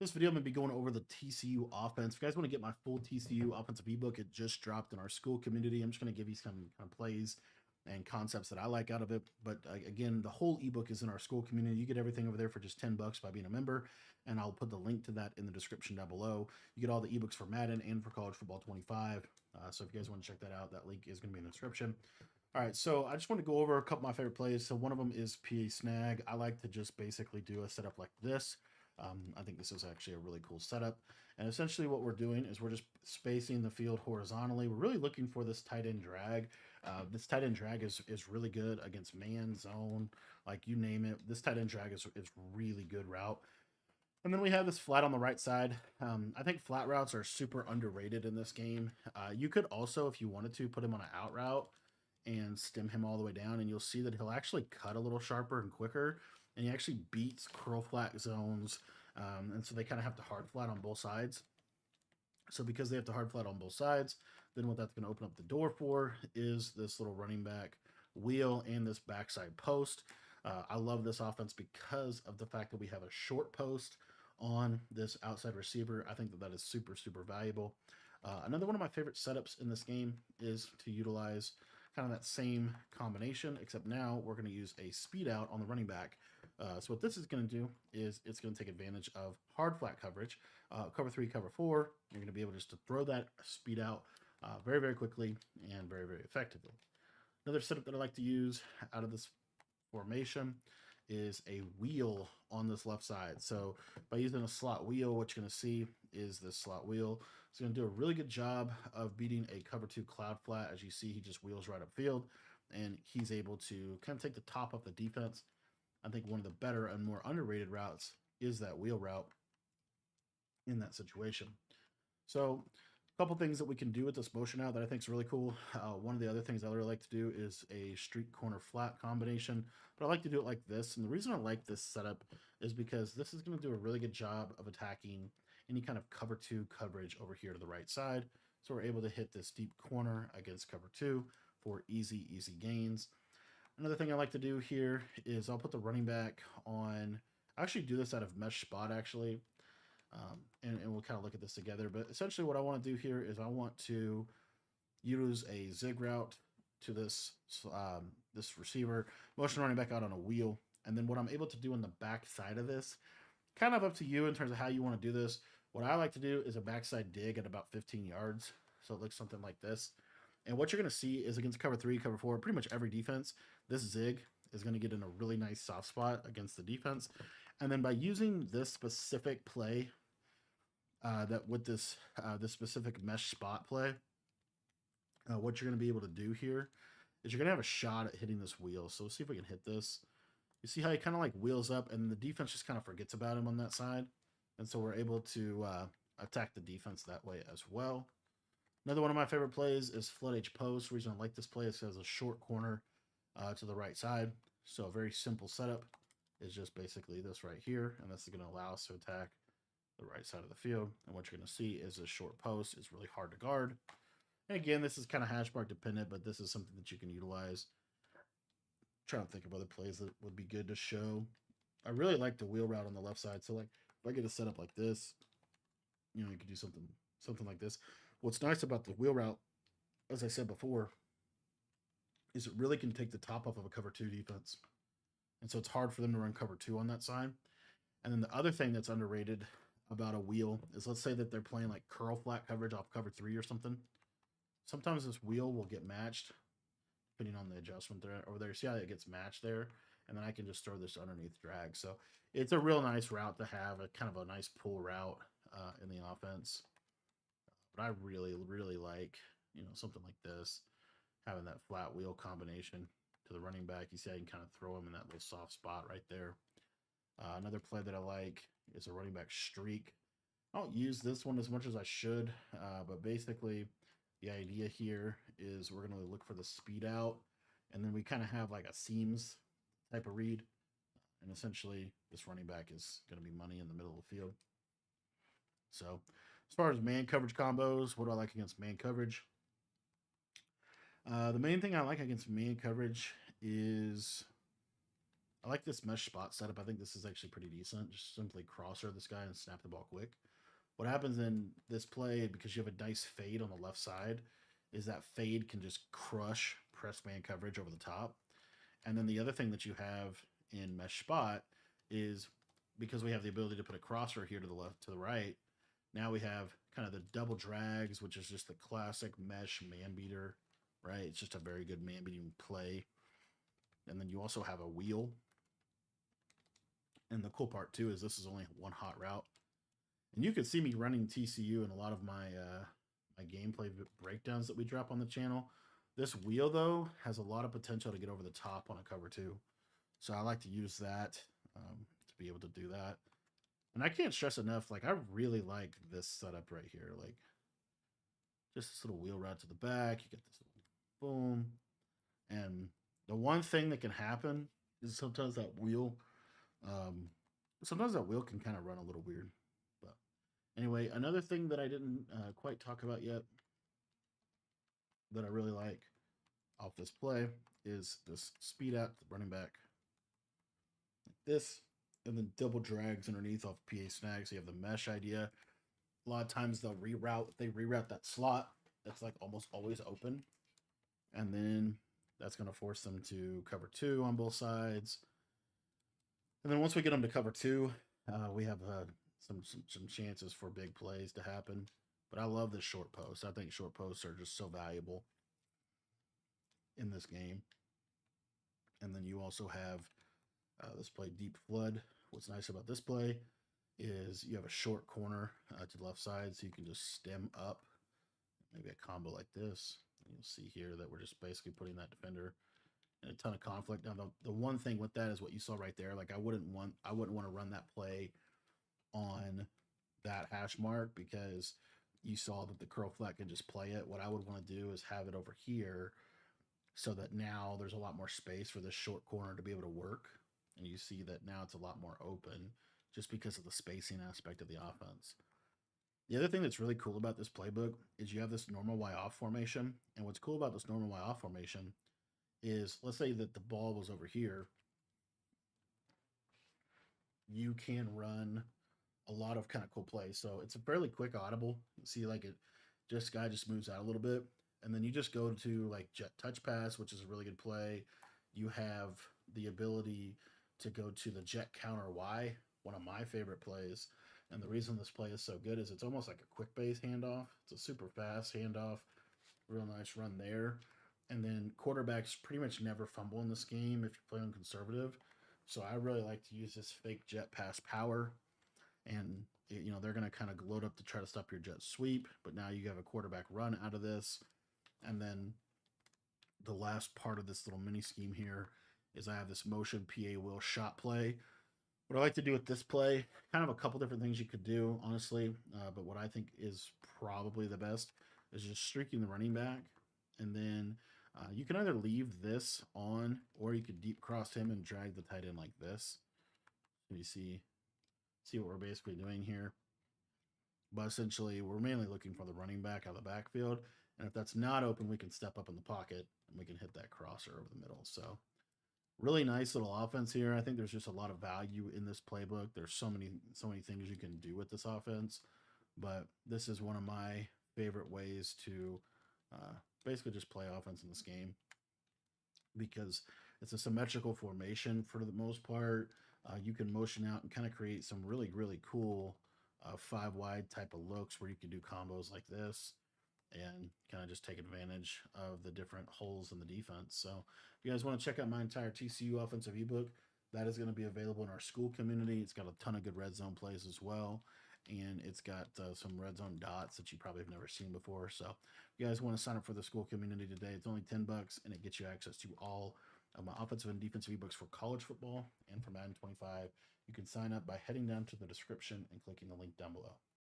This video, I'm going to be going over the TCU offense. If you guys want to get my full TCU offensive ebook, it just dropped in our school community. I'm just going to give you some kind of plays and concepts that I like out of it. But again, the whole ebook is in our school community. You get everything over there for just $10 by being a member, and I'll put the link to that in the description down below. You get all the ebooks for Madden and for College Football 25. So if you guys want to check that out, that link is going to be in the description. All right, so I just want to go over a couple of my favorite plays. So one of them is PA snag. I like to just basically do a setup like this. I think this is actually a really cool setup. And essentially what we're doing is we're just spacing the field horizontally. We're really looking for this tight end drag. This tight end drag is really good against man, zone, like you name it. This tight end drag is really good route. And then we have this flat on the right side. I think flat routes are super underrated in this game. You could also, if you wanted to, put him on an out route and stem him all the way down, and you'll see that he'll actually cut a little sharper and quicker, and he actually beats curl flat zones, and so they kind of have to hard flat on both sides. So because they have to hard flat on both sides, then what that's going to open up the door for is this little running back wheel and this backside post. I love this offense because of the fact that we have a short post on this outside receiver. I think that that is super, super valuable. Another one of my favorite setups in this game is to utilize kind of that same combination, except now we're going to use a speed out on the running back. So what this is going to do is it's going to take advantage of hard flat coverage, cover 3, cover 4. You're going to be able just to throw that speed out very, very quickly and very, very effectively. Another setup that I like to use out of this formation is a wheel on this left side. So by using a slot wheel, what you're going to see is this slot wheel. It's going to do a really good job of beating a cover 2 cloud flat. As you see, he just wheels right upfield, and he's able to kind of take the top off the defense. I think one of the better and more underrated routes is that wheel route in that situation. So couple things that we can do with this motion out that I think is really cool. One of the other things I really like to do is a street corner flat combination, but I like to do it like this. And the reason I like this setup is because this is going to do a really good job of attacking any kind of cover 2 coverage over here to the right side. So we're able to hit this deep corner against cover 2 for easy, easy gains. Another thing I like to do here is I'll put the running back on. I actually do this out of mesh spot actually. And we'll kind of look at this together. But essentially what I want to do here is I want to use a zig route to this this receiver, motion running back out on a wheel. And then what I'm able to do in the back side of this, kind of up to you in terms of how you want to do this. What I like to do is a backside dig at about 15 yards. So it looks something like this. And what you're going to see is against cover 3, cover 4, pretty much every defense, this zig is going to get in a really nice soft spot against the defense. And then by using this specific play, that with this this specific mesh spot play, what you're going to be able to do here is you're going to have a shot at hitting this wheel. So let's see if we can hit this. You see how he kind of like wheels up, and the defense just kind of forgets about him on that side. And so we're able to attack the defense that way as well. Another one of my favorite plays is flood H post. The reason I like this play is because it's a short corner to the right side. So a very simple setup is just basically this right here, and this is going to allow us to attack the right side of the field. And what you're going to see is a short post is really hard to guard. And again, this is kind of hash mark dependent, but this is something that you can utilize. I'm trying to think of other plays that would be good to show. I really like the wheel route on the left side. So like if I get a setup like this, you know, you could do something like this. What's nice about the wheel route, as I said before, is it really can take the top off of a cover 2 defense. And so it's hard for them to run cover 2 on that side. And then the other thing that's underrated about a wheel is, let's say that they're playing like curl flat coverage off cover 3 or something. Sometimes this wheel will get matched depending on the adjustment there over there. See how it gets matched there? And then I can just throw this underneath drag. So it's a real nice route to have, a kind of a nice pull route in the offense. But I really, really like, you know, something like this, having that flat wheel combination to the running back. You see I can kind of throw him in that little soft spot right there. Another play that I like is a running back streak. I don't use this one as much as I should, but basically the idea here is we're going to look for the speed out, and then we kind of have like a seams type of read. And essentially this running back is going to be money in the middle of the field. So as far as man coverage combos, what do I like against man coverage? The main thing I like against man coverage is I like this mesh spot setup. I think this is actually pretty decent. Just simply crosser this guy and snap the ball quick. What happens in this play, because you have a nice fade on the left side, is that fade can just crush press man coverage over the top. And then the other thing that you have in mesh spot is, because we have the ability to put a crosser here to the left, to the right, now we have kind of the double drags, which is just the classic mesh man beater, right? It's just a very good man beating play. And then you also have a wheel. And the cool part too is this is only one hot route. And you can see me running TCU in a lot of my gameplay breakdowns that we drop on the channel. This wheel though has a lot of potential to get over the top on a cover two, so I like to use that to be able to do that. And I can't stress enough, like I really like this setup right here, like just this little wheel route to the back. You get this little boom, and the one thing that can happen is um, sometimes that wheel can kind of run a little weird. But anyway, another thing that I didn't quite talk about yet that I really like off this play is this speed out running back like this, and then double drags underneath off PA snag. So you have the mesh idea. A lot of times they reroute that slot that's like almost always open, and then that's going to force them to cover two on both sides. And then once we get them to cover two, we have some chances for big plays to happen. But I love this short post. I think short posts are just so valuable in this game. And then you also have this play deep flood. What's nice about this play is you have a short corner to the left side, so you can just stem up, maybe a combo like this. And you'll see here that we're just basically putting that defender in a ton of conflict. Now, the one thing with that is what you saw right there. Like I wouldn't want to run that play on that hash mark, because you saw that the curl flat can just play it. What I would want to do is have it over here, so that now there's a lot more space for this short corner to be able to work. And you see that now it's a lot more open just because of the spacing aspect of the offense. The other thing that's really cool about this playbook is you have this normal Y off formation. And what's cool about this normal Y off formation is, let's say that the ball was over here, you can run a lot of kind of cool plays. So it's a fairly quick audible. You see, like it just guy just moves out a little bit, and then you just go to like jet touch pass, which is a really good play. You have the ability to go to the jet counter Y, one of my favorite plays. And the reason this play is so good is it's almost like a quick base handoff. It's a super fast handoff, real nice run there. And then quarterbacks pretty much never fumble in this game if you're playing conservative. So I really like to use this fake jet pass power, and they're going to kind of load up to try to stop your jet sweep, but now you have a quarterback run out of this. And then the last part of this little mini scheme here is I have this motion PA wheel shot play. What I like to do with this play, kind of a couple different things you could do, honestly, but what I think is probably the best is just streaking the running back, and then you can either leave this on, or you could deep cross him and drag the tight end like this. So you see what we're basically doing here. But essentially, we're mainly looking for the running back out of the backfield. And if that's not open, we can step up in the pocket and we can hit that crosser over the middle. So really nice little offense here. I think there's just a lot of value in this playbook. There's so many things you can do with this offense. But this is one of my favorite ways to basically just play offense in this game, because it's a symmetrical formation for the most part. You can motion out and kind of create some really cool five wide type of looks where you can do combos like this and kind of just take advantage of the different holes in the defense. So if you guys want to check out my entire TCU offensive ebook, that is going to be available in our school community. It's got a ton of good red zone plays as well, and it's got some red zone dots that you probably have never seen before. So if you guys want to sign up for the school community today, it's only $10, and it gets you access to all of my offensive and defensive ebooks for college football and for Madden 25. You can sign up by heading down to the description and clicking the link down below.